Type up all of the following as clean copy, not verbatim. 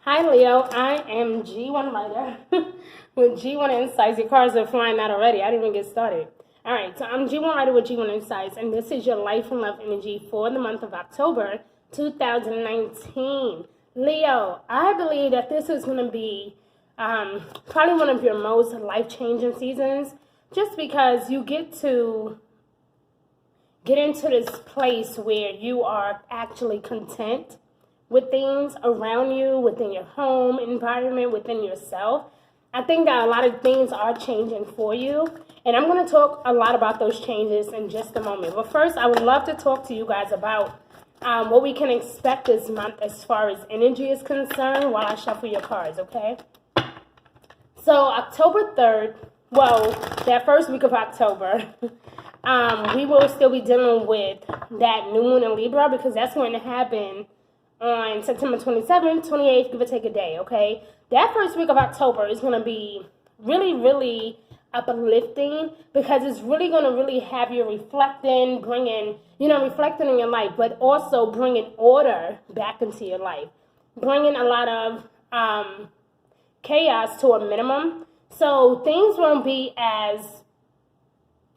Hi Leo, I am G1 Writer with G1 Insights. Your cards are flying out already. I didn't even get started. Alright, so I'm G1 Writer with G1 Insights, and this is your life and love energy for the month of October 2019. Leo, I believe that this is going to be probably one of your most life-changing seasons, just because you get to get into this place where you are actually content with things around you, within your home environment, within yourself. I think that a lot of things are changing for you, and I'm going to talk a lot about those changes in just a moment. But first, I would love to talk to you guys about what we can expect this month as far as energy is concerned while I shuffle your cards, okay? So October 3rd, well, that first week of October, we will still be dealing with that new moon in Libra, because that's going to happen on September 27th, 28th, give or take a day, okay? That first week of October is going to be really, really uplifting, because it's really going to really have you reflecting, reflecting in your life, but also bringing order back into your life, bringing a lot of chaos to a minimum, so things won't be as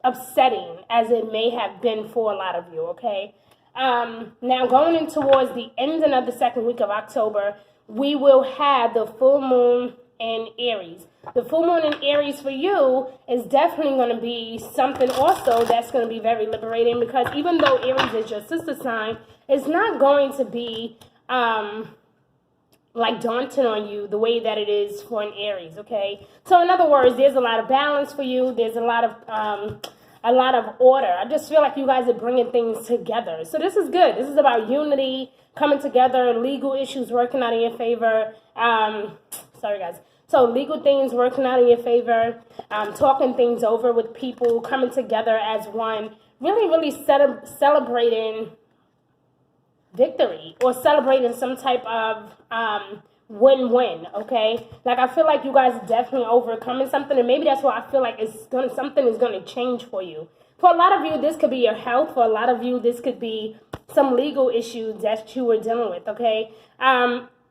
upsetting as it may have been for a lot of you, okay? Now, going in towards the ending of the second week of October, we will have the full moon in Aries. The full moon in Aries for you is definitely going to be something also that's going to be very liberating, because even though Aries is your sister sign, it's not going to be like daunting on you the way that it is for an Aries, okay? So in other words, there's a lot of balance for you. There's a lot of order. I just feel like you guys are bringing things together. So this is good. This is about unity, coming together, legal issues working out in your favor. Sorry, guys. So legal things working out in your favor, talking things over with people, coming together as one, really, really celebrating victory or celebrating some type of win-win, okay? Like, I feel like you guys are definitely overcoming something, and maybe that's why I feel like something is going to change for you. For a lot of you, this could be your health. For a lot of you, this could be some legal issues that you were dealing with, okay?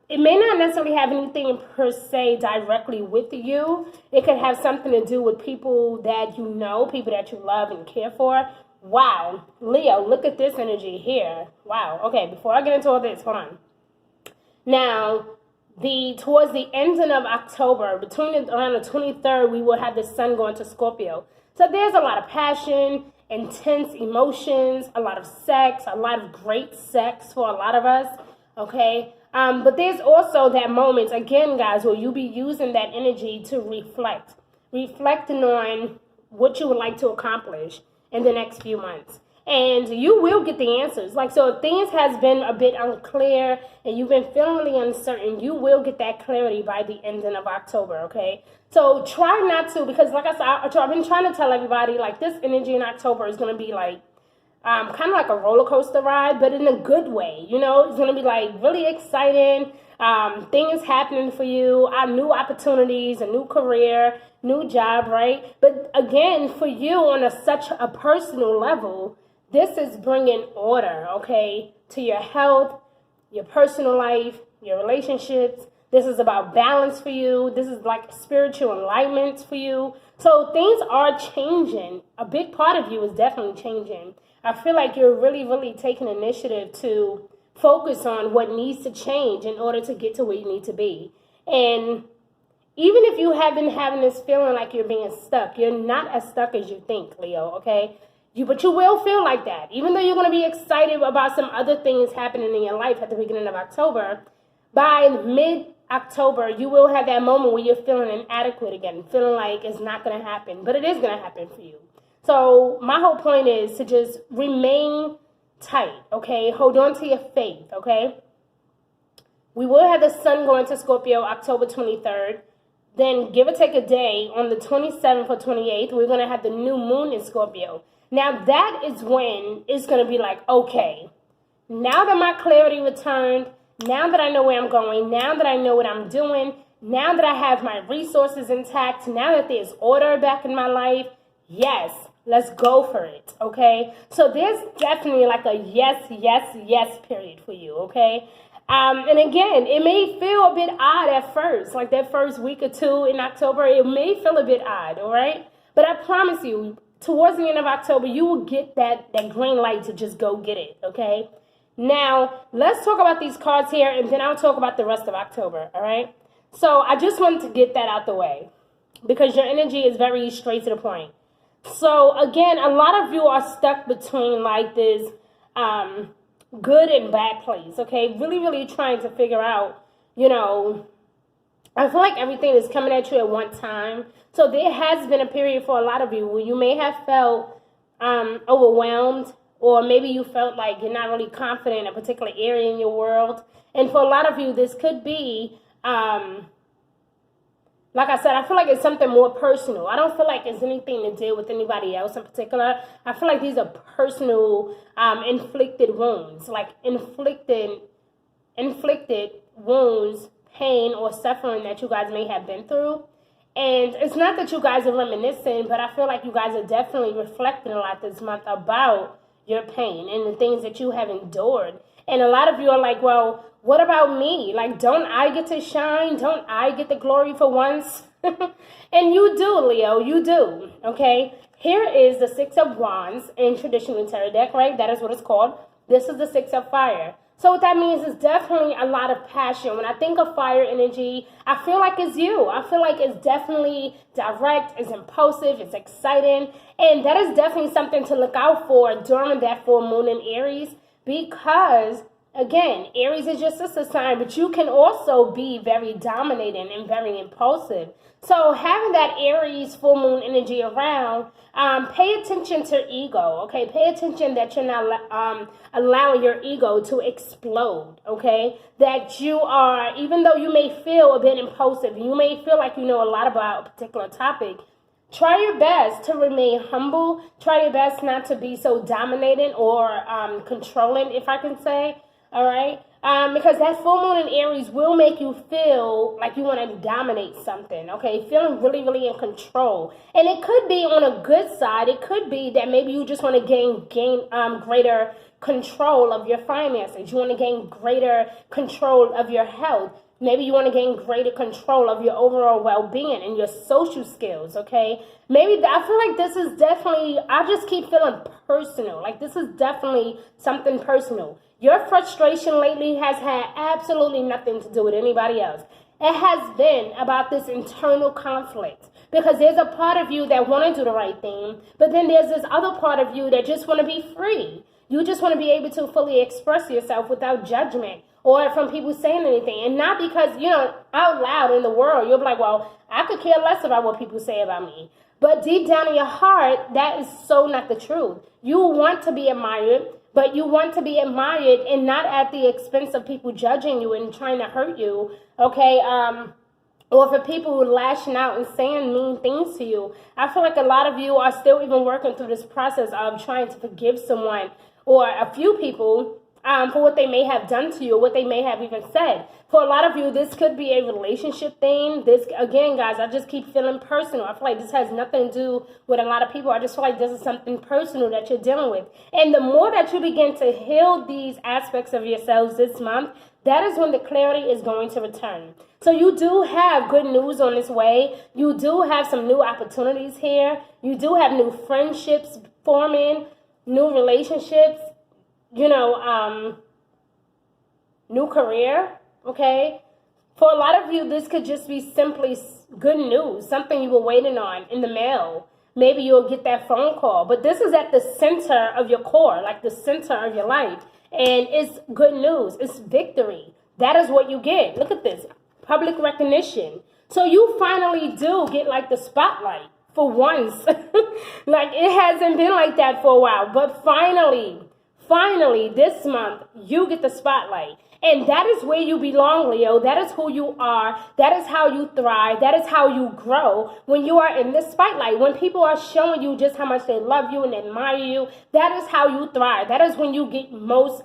It may not necessarily have anything per se directly with you. It could have something to do with people that you know, people that you love and care for. Wow, Leo, look at this energy here. Wow, okay, before I get into all this, hold on. Now, towards the ending of October, around the 23rd, we will have the sun going to Scorpio. So there's a lot of passion, intense emotions, a lot of sex, a lot of great sex for a lot of us, okay? But there's also that moment, again, guys, where you'll be using that energy to reflecting on what you would like to accomplish in the next few months. And you will get the answers. Like, so if things has been a bit unclear and you've been feeling really uncertain, you will get that clarity by the ending of October, okay? So try not to, because like I said, I've been trying to tell everybody, like, this energy in October is going to be like, kind of like a roller coaster ride, but in a good way, you know? It's going to be like really exciting, things happening for you, new opportunities, a new career, new job, right? But again, for you on such a personal level, this is bringing order, okay, to your health, your personal life, your relationships. This is about balance for you. This is like spiritual enlightenment for you. So things are changing. A big part of you is definitely changing. I feel like you're really, really taking initiative to focus on what needs to change in order to get to where you need to be. And even if you have been having this feeling like you're being stuck, you're not as stuck as you think, Leo, okay? But you will feel like that. Even though you're going to be excited about some other things happening in your life at the beginning of October, by mid-October, you will have that moment where you're feeling inadequate again, feeling like it's not going to happen. But it is going to happen for you. So my whole point is to just remain tight, okay? Hold on to your faith, okay? We will have the sun going to Scorpio October 23rd. Then give or take a day, on the 27th or 28th, we're going to have the new moon in Scorpio. Now that is when it's going to be like, okay, now that my clarity returned, now that I know where I'm going, now that I know what I'm doing, now that I have my resources intact, now that there's order back in my life, yes, let's go for it, okay? So there's definitely like a yes, yes, yes period for you, okay? And again, it may feel a bit odd at first, like that first week or two in October, it may feel a bit odd, all right? But I promise you, towards the end of October, you will get that green light to just go get it, okay? Now, let's talk about these cards here, and then I'll talk about the rest of October, all right? So I just wanted to get that out the way because your energy is very straight to the point. So again, a lot of you are stuck between like this good and bad place, okay? Really, really trying to figure out, you know, I feel like everything is coming at you at one time. So there has been a period for a lot of you where you may have felt overwhelmed, or maybe you felt like you're not really confident in a particular area in your world. And for a lot of you, this could be, like I said, I feel like it's something more personal. I don't feel like it's anything to do with anybody else in particular. I feel like these are personal inflicted wounds, like inflicted wounds, pain, or suffering that you guys may have been through. And it's not that you guys are reminiscing, but I feel like you guys are definitely reflecting a lot this month about your pain and the things that you have endured. And a lot of you are like, well, what about me? Like, don't I get to shine? Don't I get the glory for once? And you do, Leo, you do, okay? Here is the Six of Wands in traditional tarot deck, right? That is what it's called. This is the Six of Fire. So what that means is definitely a lot of passion. When I think of fire energy, I feel like it's you. I feel like it's definitely direct, it's impulsive, it's exciting. And that is definitely something to look out for during that full moon in Aries, because again, Aries is your sister sign, but you can also be very dominating and very impulsive. So having that Aries full moon energy around, pay attention to ego, okay? Pay attention that you're not allowing your ego to explode, okay? That you are, even though you may feel a bit impulsive, you may feel like you know a lot about a particular topic, try your best to remain humble. Try your best not to be so dominating or controlling, if I can say. All right? Because that full moon in Aries will make you feel like you want to dominate something, okay? Feeling really, really in control. And it could be on a good side. It could be that maybe you just want to gain greater control of your finances. You want to gain greater control of your health. Maybe you want to gain greater control of your overall well-being and your social skills, okay? Maybe, I feel like this is definitely, I just keep feeling personal. Like this is definitely something personal. Your frustration lately has had absolutely nothing to do with anybody else. It has been about this internal conflict, because there's a part of you that want to do the right thing, but then there's this other part of you that just want to be free. You just want to be able to fully express yourself without judgment or from people saying anything. And not because, you know, out loud in the world, you'll be like, well, I could care less about what people say about me. But deep down in your heart, that is so not the truth. You want to be admired, but you want to be admired and not at the expense of people judging you and trying to hurt you, okay? Or for people who are lashing out and saying mean things to you. I feel like a lot of you are still even working through this process of trying to forgive someone or a few people for what they may have done to you, or what they may have even said. For a lot of you, this could be a relationship thing. This, again, guys, I just keep feeling personal. I feel like this has nothing to do with a lot of people. I just feel like this is something personal that you're dealing with. And the more that you begin to heal these aspects of yourselves this month, that is when the clarity is going to return. So you do have good news on this way. You do have some new opportunities here. You do have new friendships forming, new relationships, you know, new career, okay? For a lot of you, this could just be simply good news, something you were waiting on in the mail. Maybe you'll get that phone call. But this is at the center of your core, like the center of your life. And it's good news. It's victory. That is what you get. Look at this. Public recognition. So you finally do get like the spotlight for once. Like it hasn't been like that for a while. But finally, this month, you get the spotlight. And that is where you belong, Leo. That is who you are. That is how you thrive. That is how you grow. When you are in this spotlight, when people are showing you just how much they love you and admire you, that is how you thrive. That is when you get most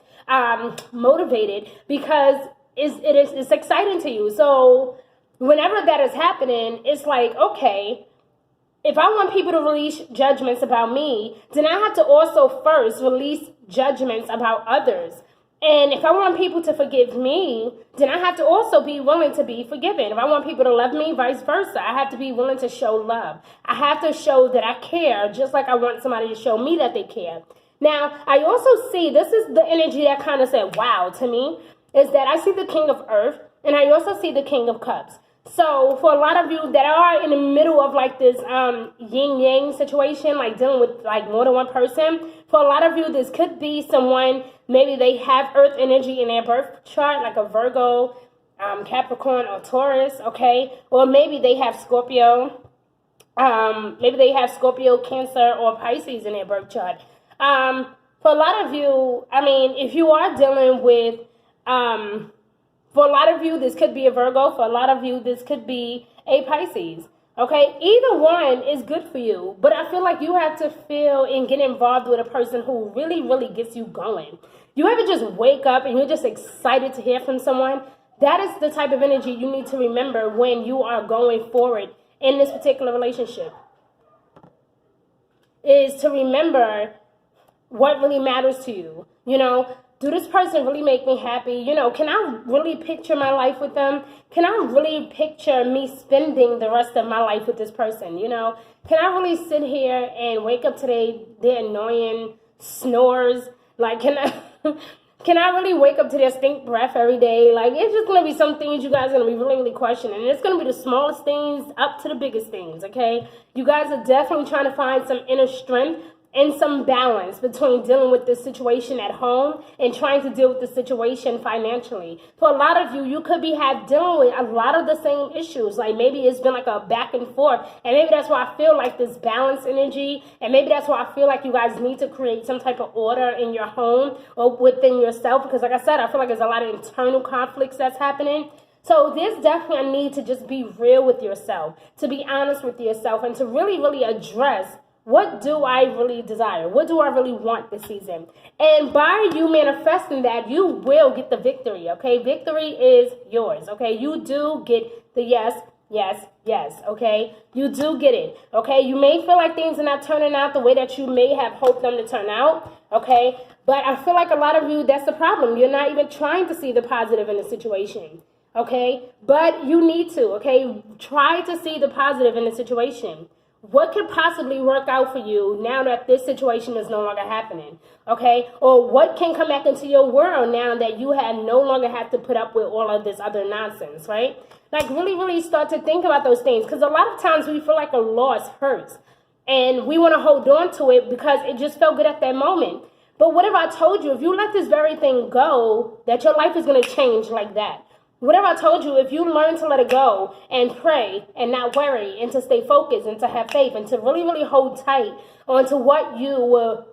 motivated, because it's exciting to you. So whenever that is happening, it's like, okay, if I want people to release judgments about me, then I have to also first release judgments about others. And if I want people to forgive me, then I have to also be willing to be forgiven. If I want people to love me, vice versa, I have to be willing to show love. I have to show that I care, just like I want somebody to show me that they care. Now, I also see, this is the energy that kind of said, wow, to me, is that I see the King of Earth, and I also see the King of Cups. So for a lot of you that are in the middle of like this yin-yang situation, like dealing with like more than one person, for a lot of you, this could be someone, maybe they have earth energy in their birth chart, like a Virgo, Capricorn, or Taurus, okay? Or maybe they have Scorpio, Cancer, or Pisces in their birth chart. For a lot of you, I mean, if you are dealing with, for a lot of you, this could be a Virgo. For a lot of you, this could be a Pisces. Okay, either one is good for you, but I feel like you have to feel and get involved with a person who really, really gets you going. You ever just wake up and you're just excited to hear from someone? That is the type of energy you need to remember when you are going forward in this particular relationship. Is to remember what really matters to you. You know, do this person really make me happy? You know, can I really picture my life with them? Can I really picture me spending the rest of my life with this person? You know, can I really sit here and wake up today, their annoying snores? Like, can I really wake up to their stink breath every day? Like, it's just going to be some things you guys are going to be really, really questioning. And it's going to be the smallest things up to the biggest things, okay? You guys are definitely trying to find some inner strength and some balance between dealing with this situation at home and trying to deal with the situation financially. For a lot of you, you could be dealing with a lot of the same issues. Like maybe it's been like a back and forth. And maybe that's why I feel like this balance energy. And maybe that's why I feel like you guys need to create some type of order in your home or within yourself. Because like I said, I feel like there's a lot of internal conflicts that's happening. So there's definitely a need to just be real with yourself, to be honest with yourself, and to really, really address, what do I really desire? What do I really want this season? And by you manifesting that, you will get the victory, okay? Victory is yours, okay? You do get the yes, yes, yes, okay? You do get it, okay? You may feel like things are not turning out the way that you may have hoped them to turn out, okay? But I feel like a lot of you, that's the problem. You're not even trying to see the positive in the situation, okay? But you need to, okay? Try to see the positive in the situation. What could possibly work out for you now that this situation is no longer happening, okay? Or what can come back into your world now that you no longer have to put up with all of this other nonsense, right? Like really, really start to think about those things, because a lot of times we feel like a loss hurts and we want to hold on to it because it just felt good at that moment. But what if I told you, if you let this very thing go, that your life is going to change like that? Whatever I told you, if you learn to let it go and pray and not worry and to stay focused and to have faith and to really, really hold tight onto what you were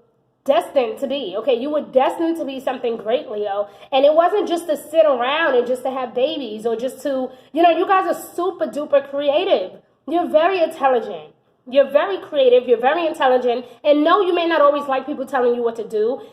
destined to be, okay? You were destined to be something great, Leo. And it wasn't just to sit around and just to have babies or just to, you know, you guys are super duper creative. You're very intelligent. You're very creative. You're very intelligent. And no, you may not always like people telling you what to do.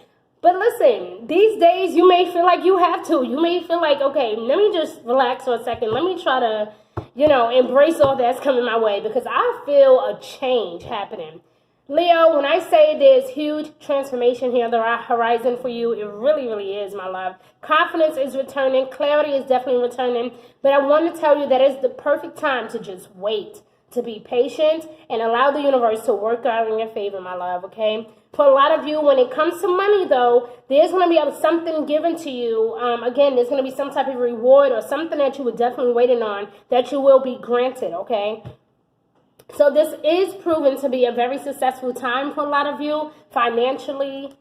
But listen, these days you may feel like you have to. You may feel like, okay, let me just relax for a second. Let me try to, you know, embrace all that's coming my way, because I feel a change happening. Leo, when I say there's huge transformation here on the horizon for you, it really, really is, my love. Confidence is returning. Clarity is definitely returning. But I want to tell you that it's the perfect time to just wait, to be patient, and allow the universe to work out in your favor, my love, okay? For a lot of you, when it comes to money, though, there's going to be something given to you. Again, there's going to be some type of reward or something that you were definitely waiting on that you will be granted, okay? So this is proven to be a very successful time for a lot of you financially.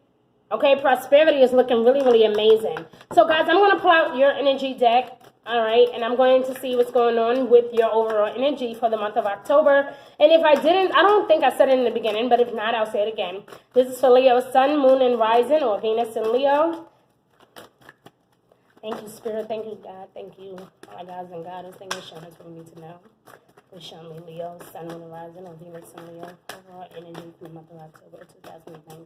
Okay, prosperity is looking really, really amazing. So, guys, I'm going to pull out your energy deck. All right, and I'm going to see what's going on with your overall energy for the month of October. And if I didn't, I don't think I said it in the beginning, but if not, I'll say it again. This is for Leo, Sun, Moon, and Rising, or Venus and Leo. Thank you, Spirit. Thank you, God. Thank you, my guys and goddess. Thank you, Sean, for me to know. For Sean, Leo, Sun, Moon, and Rising, or Venus and Leo. Overall energy for the month of October 2019.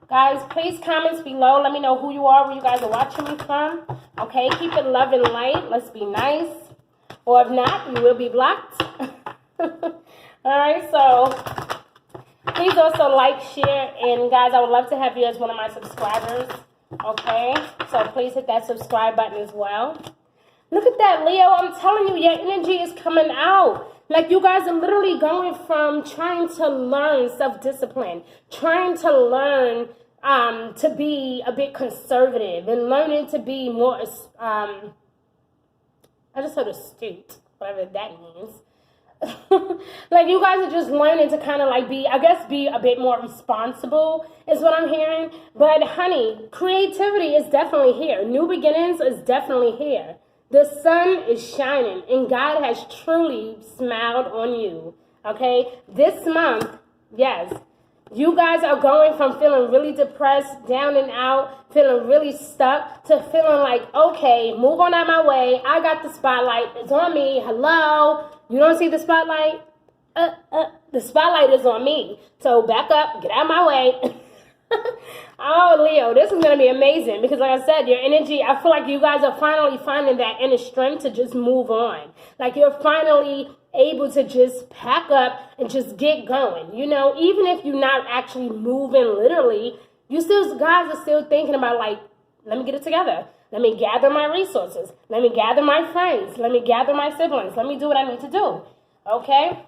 Guys, please comments below. Let me know who you are, where you guys are watching me from. Okay, keep it love and light. Let's be nice. Or if not, you will be blocked. Alright, so please also like, share, and guys, I would love to have you as one of my subscribers. Okay, so please hit that subscribe button as well. Look at that, Leo. I'm telling you, your energy is coming out. Like, you guys are literally going from trying to learn self-discipline, trying to learn to be a bit conservative, and learning to be more, I just heard astute, whatever that means. Like, you guys are just learning to kind of like be a bit more responsible is what I'm hearing. But honey, creativity is definitely here. New beginnings is definitely here. The sun is shining and God has truly smiled on you. Okay, this month, yes, you guys are going from feeling really depressed, down and out, feeling really stuck, to feeling like, okay, move on out my way. I got the spotlight. It's on me. Hello. You don't see the spotlight? The spotlight is on me. So back up, get out of my way. Oh, Leo, this is going to be amazing because, like I said, your energy, I feel like you guys are finally finding that inner strength to just move on. Like, you're finally able to just pack up and just get going. You know, even if you're not actually moving literally, guys are still thinking about, like, let me get it together. Let me gather my resources. Let me gather my friends. Let me gather my siblings. Let me do what I need to do. Okay?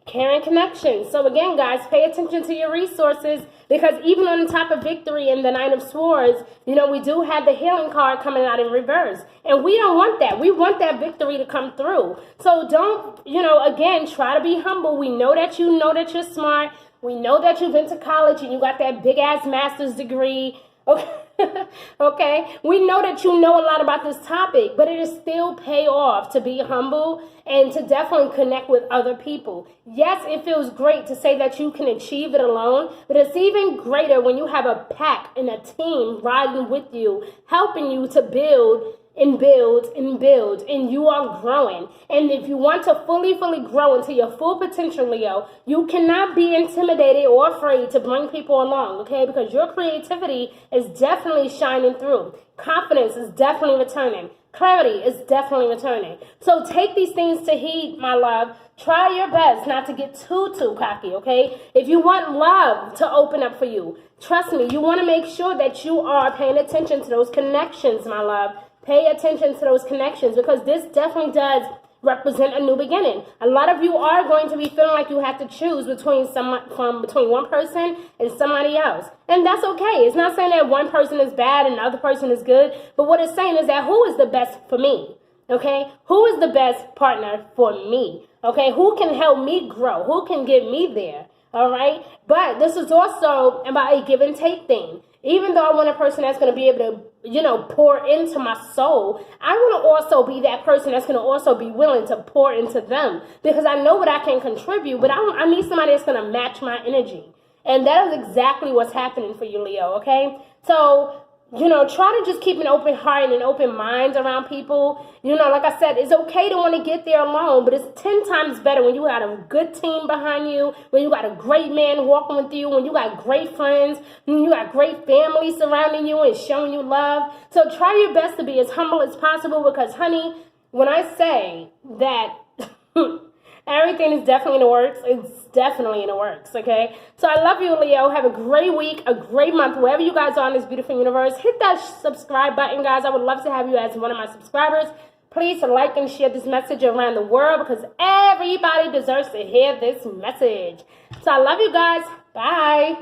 Caring connection. So again, guys, pay attention to your resources, because even on the top of victory in the Nine of Swords, you know, we do have the healing card coming out in reverse. And we don't want that. We want that victory to come through. So don't, you know, again, try to be humble. We know that you're smart. We know that you've been to college and you got that big ass master's degree. Okay. Okay, we know that you know a lot about this topic, but it is still pay off to be humble and to definitely connect with other people. Yes, it feels great to say that you can achieve it alone, but it's even greater when you have a pack and a team riding with you, helping you to build and build and build, and you are growing. And if you want to fully grow into your full potential, Leo, you cannot be intimidated or afraid to bring people along, okay? Because your creativity is definitely shining through. Confidence is definitely returning. Clarity is definitely returning. So take these things to heed, my love. Try your best not to get too cocky, okay? If you want love to open up for you, trust me, you want to make sure that you are paying attention to those connections, my love. Pay attention to those connections, because this definitely does represent a new beginning. A lot of you are going to be feeling like you have to choose between one person and somebody else. And that's okay. It's not saying that one person is bad and the other person is good. But what it's saying is that who is the best for me? Okay? Who is the best partner for me? Okay? Who can help me grow? Who can get me there? All right? But this is also about a give and take thing. Even though I want a person that's going to be able to, you know, pour into my soul, I want to also be that person that's going to also be willing to pour into them, because I know what I can contribute, but I need somebody that's going to match my energy. And that is exactly what's happening for you, Leo, okay? So, you know, try to just keep an open heart and an open mind around people. You know, like I said, it's okay to want to get there alone, but it's 10 times better when you got a good team behind you, when you got a great man walking with you, when you got great friends, when you got great family surrounding you and showing you love. So try your best to be as humble as possible, because, honey, when I say that everything is definitely in the works, it's definitely in the works, okay? So I love you, Leo. Have a great week, a great month, wherever you guys are in this beautiful universe. Hit that subscribe button, guys. I would love to have you as one of my subscribers. Please like and share this message around the world, because everybody deserves to hear this message. So I love you guys. Bye.